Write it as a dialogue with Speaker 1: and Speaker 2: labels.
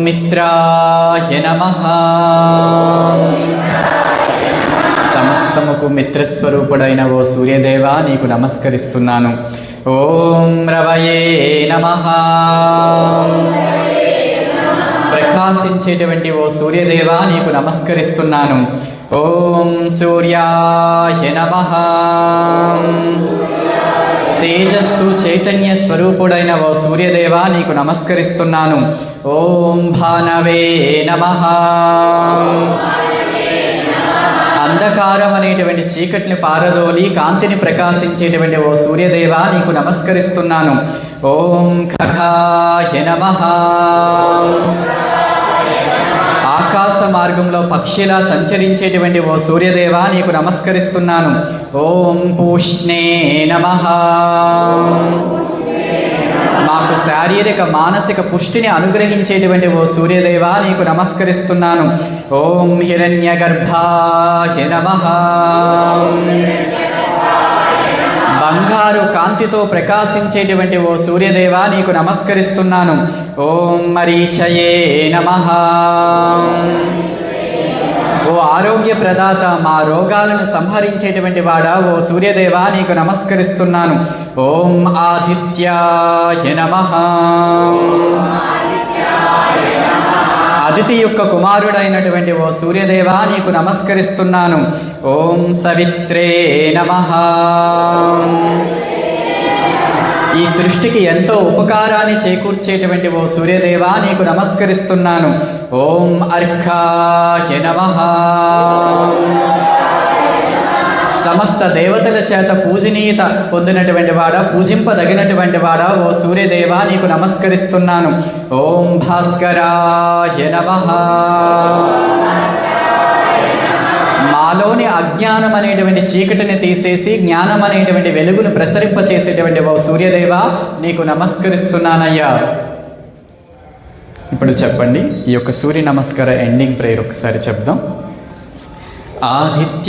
Speaker 1: మిత్రాయ నమః. సమస్తముకు మిత్రస్వరూపుడైన ఓ సూర్యదేవా నీకు నమస్కరిస్తున్నాను. ఓం రవయే నమః. ప్రకాశించేటువంటి ఓ సూర్యదేవా నీకు నమస్కరిస్తున్నాను. ఓం సూర్యాయ నమః. తేజస్సు చైతన్య స్వరూపుడైన ఓ సూర్యదేవా నీకు నమస్కరిస్తున్నాను. ఓం భానవే నమః. అంధకారం అనేటువంటి చీకటిని పారదోలి కాంతిని ప్రకాశించేటువంటి ఓ సూర్యదేవా నీకు నమస్కరిస్తున్నాను. ఓం ఖగాయ నమః. ఆకాశ మార్గంలో పక్షిలా సంచరించేటువంటి ఓ సూర్యదేవా నీకు నమస్కరిస్తున్నాను. ఓం పూష్ణే నమః. మాకు శారీరక మానసిక పుష్టిని అనుగ్రహించేటువంటి ఓ సూర్యదేవా నీకు నమస్కరిస్తున్నాను. ఓం హిరణ్యగర్భాయ నమః. బంగారు కాంతితో ప్రకాశించేటువంటి ఓ సూర్యదేవా నీకు నమస్కరిస్తున్నాను. ఓం మరీచయే నమః. ఓ ఆరోగ్య ప్రదాత, మా రోగాలను సంహరించేటువంటి వాడా ఓ సూర్యదేవా నీకు నమస్కరిస్తున్నాను. ఓం ఆదిత్యాయ నమః. అదితి యొక్క కుమారుడైనటువంటి ఓ సూర్యదేవా నీకు నమస్కరిస్తున్నాను. ఓం సవిత్రే నమః. ఈ సృష్టికి ఎంతో ఉపకారాన్ని చేకూర్చేటువంటి ఓ సూర్యదేవా నీకు నమస్కరిస్తున్నాను. ఓం అర్ఘాయ నమః. సమస్త దేవతల చేత పూజనీయత పొందినటువంటి వాడా, పూజింపదగినటువంటి వాడా ఓ సూర్యదేవా నీకు నమస్కరిస్తున్నాను. ఓం భాస్కరాయ నమః. మాలోని అజ్ఞానం అనేటువంటి చీకటిని తీసేసి జ్ఞానం అనేటువంటి వెలుగును ప్రసరింపచేసేటువంటి ఓ సూర్యదేవా నీకు నమస్కరిస్తున్నానయ్యా. ఇప్పుడు చెప్పండి, ఈ యొక్క సూర్య నమస్కార ఎండింగ్ ప్రేయర్ ఒకసారి చెప్దాం. ఆదిత్య